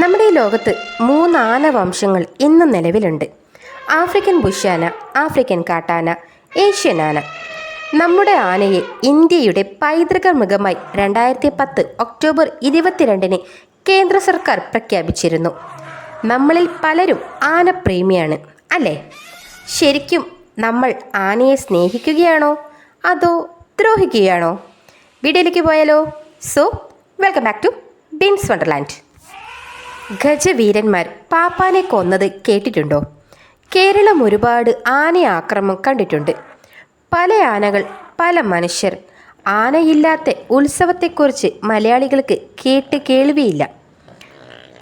നമ്മുടെ ഈ ലോകത്ത് 3 ആന വംശങ്ങൾ ഇന്നും നിലവിലുണ്ട്. ആഫ്രിക്കൻ ബുഷാന, ആഫ്രിക്കൻ കാട്ടാന, ഏഷ്യൻ ആന. നമ്മുടെ ആനയെ ഇന്ത്യയുടെ പൈതൃക മൃഗമായി 2010 ഒക്ടോബർ 22 കേന്ദ്ര സർക്കാർ പ്രഖ്യാപിച്ചിരുന്നു. നമ്മളിൽ പലരും ആനപ്രേമിയാണ് അല്ലേ? ശരിക്കും നമ്മൾ ആനയെ സ്നേഹിക്കുകയാണോ അതോ ദ്രോഹിക്കുകയാണോ? വീഡിയോയിലേക്ക് പോയാലോ? Welcome back to Bins wonderland. ഗജവീരന്മാർ പാപ്പാനെ കൊന്നത് കേട്ടിട്ടുണ്ടോ? കേരളം ഒരുപാട് ആന ആക്രമണം കണ്ടിട്ടുണ്ട്. പല ആനകൾ, പല മനുഷ്യർ. ആനയില്ലാത്ത ഉത്സവത്തെക്കുറിച്ച് മലയാളികൾക്ക് കേട്ട് കേൾവിയില്ല.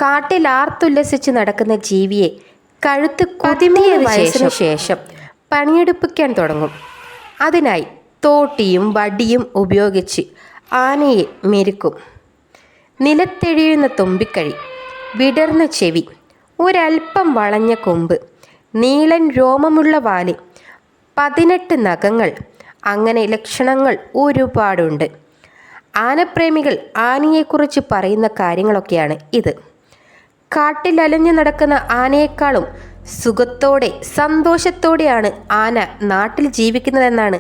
കാട്ടിൽ ആർത്തുല്ലസിച്ച് നടക്കുന്ന ജീവിയെ കഴുത്ത് കുതിമിയതിനു ശേഷം പണിയെടുപ്പിക്കാൻ തുടങ്ങും. അതിനായി തോട്ടിയും വടിയും ഉപയോഗിച്ച് ആനയെ മെരുക്കും. നിലത്തെഴിയുന്ന തുമ്പിക്കഴി, വിടർന്ന ചെവി, ഒരൽപ്പം വളഞ്ഞ കൊമ്പ്, നീളൻ രോമമുള്ള വാല്, 18 നഖങ്ങൾ, അങ്ങനെ ലക്ഷണങ്ങൾ ഒരുപാടുണ്ട്. ആനപ്രേമികൾ ആനയെക്കുറിച്ച് പറയുന്ന കാര്യങ്ങളൊക്കെയാണ് ഇത്. കാട്ടിൽ അലഞ്ഞു നടക്കുന്ന ആനയെക്കാളും സുഖത്തോടെ സന്തോഷത്തോടെയാണ് ആന നാട്ടിൽ ജീവിക്കുന്നതെന്നാണ്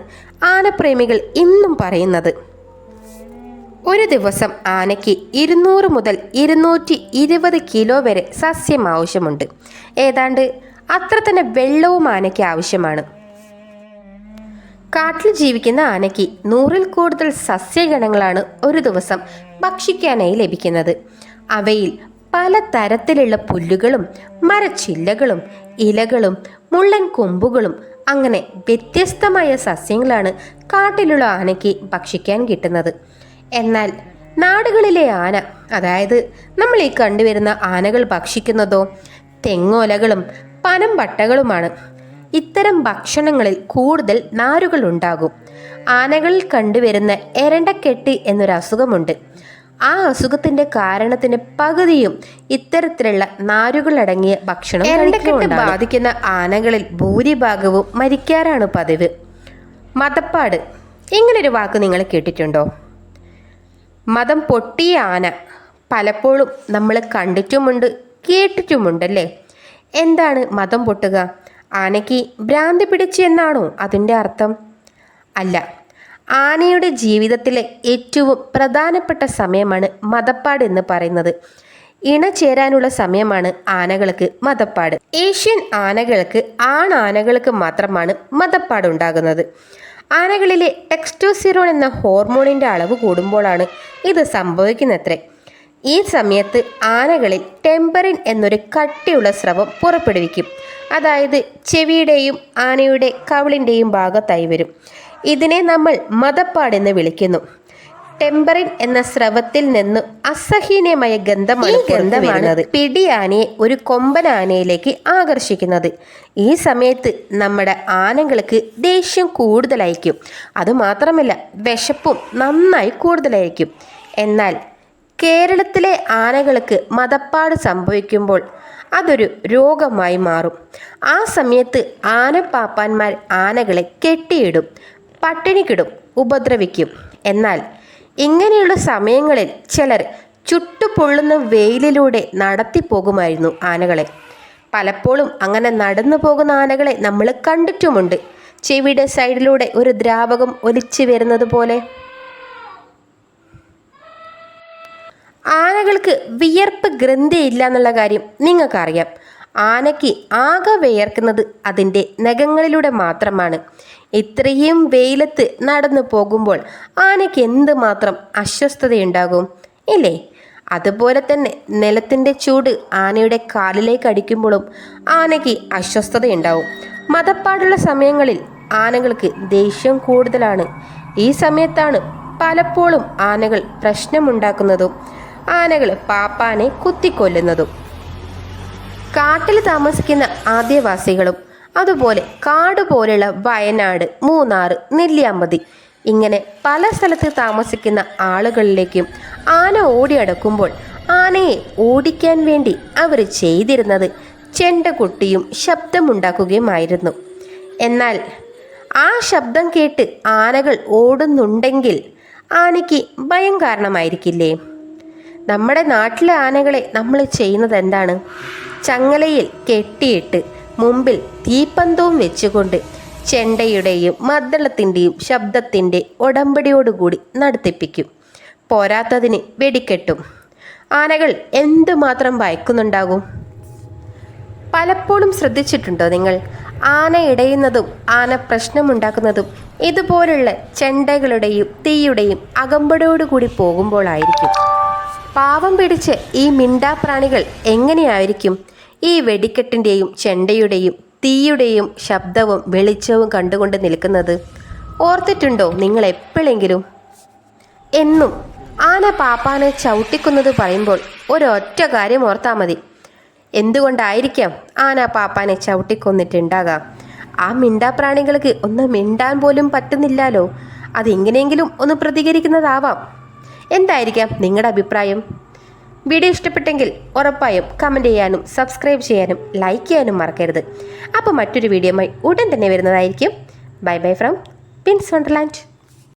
ആനപ്രേമികൾ ഇന്നും പറയുന്നത്. ഒരു ദിവസം ആനയ്ക്ക് 200 മുതൽ 220 കിലോ വരെ സസ്യം ആവശ്യമുണ്ട്. ഏതാണ്ട് അത്ര തന്നെ വെള്ളവും ആനയ്ക്ക് ആവശ്യമാണ്. കാട്ടിൽ ജീവിക്കുന്ന ആനയ്ക്ക് 100-ൽ കൂടുതൽ സസ്യഗണങ്ങളാണ് ഒരു ദിവസം ഭക്ഷിക്കാനായി ലഭിക്കുന്നത്. അവയിൽ പല തരത്തിലുള്ള പുല്ലുകളും മരച്ചില്ലകളും ഇലകളും മുള്ളൻ കൊമ്പുകളും അങ്ങനെ വ്യത്യസ്തമായ സസ്യങ്ങളാണ് കാട്ടിലുള്ള ആനയ്ക്ക് ഭക്ഷിക്കാൻ കിട്ടുന്നത്. എന്നാൽ നാടുകളിലെ ആന, അതായത് നമ്മൾ ഈ കണ്ടുവരുന്ന ആനകൾ ഭക്ഷിക്കുന്നതോ തെങ്ങോലകളും പനമ്പട്ടകളുമാണ്. ഇത്തരം ഭക്ഷണങ്ങളിൽ കൂടുതൽ നാരുകൾ ഉണ്ടാകും. ആനകളിൽ കണ്ടുവരുന്ന എരണ്ടക്കെട്ട് എന്നൊരു അസുഖമുണ്ട്. ആ അസുഖത്തിന്റെ കാരണത്തിന് പകുതിയും ഇത്തരത്തിലുള്ള നാരുകളടങ്ങിയ ഭക്ഷണം. എരണ്ടക്കെട്ട് ബാധിക്കുന്ന ആനകളിൽ ഭൂരിഭാഗവും മരിക്കാറാണ് പതിവ്. മദപ്പാട്, ഇങ്ങനൊരു വാക്ക് നിങ്ങൾ കേട്ടിട്ടുണ്ടോ? മദം പൊട്ടിയ ആന പലപ്പോഴും നമ്മൾ കണ്ടിട്ടുമുണ്ട്, കേട്ടിട്ടുമുണ്ടല്ലേ? എന്താണ് മദം പൊട്ടുക? ആനയ്ക്ക് ഭ്രാന്തി പിടിച്ചു എന്നാണോ അതിൻ്റെ അർത്ഥം? അല്ല. ആനയുടെ ജീവിതത്തിലെ ഏറ്റവും പ്രധാനപ്പെട്ട സമയമാണ് മദപ്പാട് എന്ന് പറയുന്നത്. ഇണ ചേരാനുള്ള സമയമാണ് ആനകൾക്ക് മദപ്പാട്. ഏഷ്യൻ ആനകൾക്ക്, ആണാനകൾക്ക് മാത്രമാണ് മദപ്പാട് ഉണ്ടാകുന്നത്. ആനകളിലെ ടെസ്റ്റോസ്റ്റിറോൺ എന്ന ഹോർമോണിൻ്റെ അളവ് കൂടുമ്പോഴാണ് ഇത് സംഭവിക്കുന്നത്രേ. ഈ സമയത്ത് ആനകളിൽ ടെമ്പറിൻ എന്നൊരു കട്ടിയുള്ള സ്രവം പുറപ്പെടുവിക്കും. അതായത് ചെവിയുടെയും ആനയുടെ കവിളിൻ്റെയും ഭാഗത്തായി വരും. ഇതിനെ നമ്മൾ മദപ്പാടെന്ന് വിളിക്കുന്നു. ടെമ്പറിൻ എന്ന സ്രവത്തിൽ നിന്ന് അസഹനീയമായ ഗന്ധമാണ് പിടി ആനയെ ഒരു കൊമ്പൻ ആനയിലേക്ക് ആകർഷിക്കുന്നത്. ഈ സമയത്ത് നമ്മുടെ ആനകൾക്ക് ദേഷ്യം കൂടുതലായിരിക്കും. അതുമാത്രമല്ല, വിശപ്പും നന്നായി കൂടുതലായിരിക്കും. എന്നാൽ കേരളത്തിലെ ആനകൾക്ക് മദപ്പാട് സംഭവിക്കുമ്പോൾ അതൊരു രോഗമായി മാറും. ആ സമയത്ത് ആനപ്പാപ്പാന്മാർ ആനകളെ കെട്ടിയിടും, പട്ടിണിക്കിടും, ഉപദ്രവിക്കും. എന്നാൽ ഇങ്ങനെയുള്ള സമയങ്ങളിൽ ചിലർ ചുട്ടുപൊള്ളുന്ന വെയിലിലൂടെ നടത്തിപ്പോകുമായിരുന്നു ആനകളെ. പലപ്പോഴും അങ്ങനെ നടന്നു പോകുന്ന ആനകളെ നമ്മൾ കണ്ടിട്ടുമുണ്ട്. ചെവിയുടെ സൈഡിലൂടെ ഒരു ദ്രാവകം ഒലിച്ചു വരുന്നത് പോലെ. ആനകൾക്ക് വിയർപ്പ് ഗ്രന്ഥിയില്ല എന്നുള്ള കാര്യം നിങ്ങൾക്കറിയാം. ആനയ്ക്ക് ആകെ വിയർക്കുന്നത് അതിൻ്റെ നഖങ്ങളിലൂടെ മാത്രമാണ്. ഇത്രയും വെയിലത്ത് നടന്നു പോകുമ്പോൾ ആനയ്ക്ക് എന്തുമാത്രം അസ്വസ്ഥതയുണ്ടാകും ഇല്ലേ? അതുപോലെ തന്നെ നിലത്തിൻ്റെ ചൂട് ആനയുടെ കാലിലേക്ക് അടിക്കുമ്പോഴും ആനയ്ക്ക് അസ്വസ്ഥതയുണ്ടാവും. മദപ്പാടുള്ള സമയങ്ങളിൽ ആനകൾക്ക് ദേഷ്യം കൂടുതലാണ്. ഈ സമയത്താണ് പലപ്പോഴും ആനകൾ പ്രശ്നമുണ്ടാക്കുന്നതും ആനകൾ പാപ്പാനെ കുത്തിക്കൊല്ലുന്നതും. കാട്ടിൽ താമസിക്കുന്ന ആദിവാസികളും അതുപോലെ കാട് പോലെയുള്ള വയനാട്, മൂന്നാർ, നെല്ലിയാമ്പതി ഇങ്ങനെ പല സ്ഥലത്ത് താമസിക്കുന്ന ആളുകളിലേക്കും ആന ഓടിയടക്കുമ്പോൾ ആനയെ ഓടിക്കാൻ വേണ്ടി അവർ ചെയ്തിരുന്നത് ചെണ്ടകൊട്ടിയും ശബ്ദമുണ്ടാക്കുകയുമായിരുന്നു. എന്നാൽ ആ ശബ്ദം കേട്ട് ആനകൾ ഓടുന്നുണ്ടെങ്കിൽ ആനയ്ക്ക് ഭയം കാരണമായിരിക്കില്ലേ? നമ്മുടെ നാട്ടിലെ ആനകളെ നമ്മൾ ചെയ്യുന്നത് എന്താണ്? ചങ്ങലയിൽ കെട്ടിയിട്ട് മുമ്പിൽ തീപ്പന്തവും വെച്ചുകൊണ്ട് ചെണ്ടയുടെയും മദ്ദളത്തിൻ്റെയും ശബ്ദത്തിൻ്റെ ഉടമ്പടിയോടുകൂടി നടത്തിപ്പിക്കും. പോരാത്തതിന് വെടിക്കെട്ടും. ആനകൾ എന്തുമാത്രം ഭയക്കുന്നുണ്ടാകും? പലപ്പോഴും ശ്രദ്ധിച്ചിട്ടുണ്ടോ നിങ്ങൾ? ആന ഇടയുന്നതും ആന പ്രശ്നമുണ്ടാക്കുന്നതും ഇതുപോലുള്ള ചെണ്ടകളുടെയും തീയുടെയും അകമ്പടിയോടുകൂടി പോകുമ്പോഴായിരിക്കും. പാവം പിടിച്ച് ഈ മിണ്ടാപ്രാണികൾ എങ്ങനെയായിരിക്കും ഈ വെടിക്കെട്ടിൻ്റെയും ചെണ്ടയുടെയും തീയുടെയും ശബ്ദവും വെളിച്ചവും കണ്ടുകൊണ്ട് നിൽക്കുന്നത്? ഓർത്തിട്ടുണ്ടോ നിങ്ങൾ എപ്പോഴെങ്കിലും? എന്നും ആന പാപ്പാനെ ചവിട്ടിക്കുന്നത് പറയുമ്പോൾ ഒരൊറ്റ കാര്യം ഓർത്താൽ മതി. എന്തുകൊണ്ടായിരിക്കാം ആന പാപ്പാനെ ചവിട്ടിക്കൊന്നിട്ടുണ്ടാകാം? ആ മിണ്ടാപ്രാണികൾക്ക് ഒന്ന് മിണ്ടാൻ പോലും പറ്റുന്നില്ലല്ലോ. അതെങ്ങനെയെങ്കിലും ഒന്ന് പ്രതികരിക്കുന്നതാവാം. എന്തായിരിക്കാം നിങ്ങളുടെ അഭിപ്രായം? വീഡിയോ ഇഷ്ടപ്പെട്ടെങ്കിൽ ഉറപ്പായും കമൻറ്റ് ചെയ്യാനും സബ്സ്ക്രൈബ് ചെയ്യാനും ലൈക്ക് ചെയ്യാനും മറക്കരുത്. അപ്പോൾ മറ്റൊരു വീഡിയോയുമായി ഉടൻ തന്നെ വരുന്നതായിരിക്കും. Bye bye from pins Wonderland.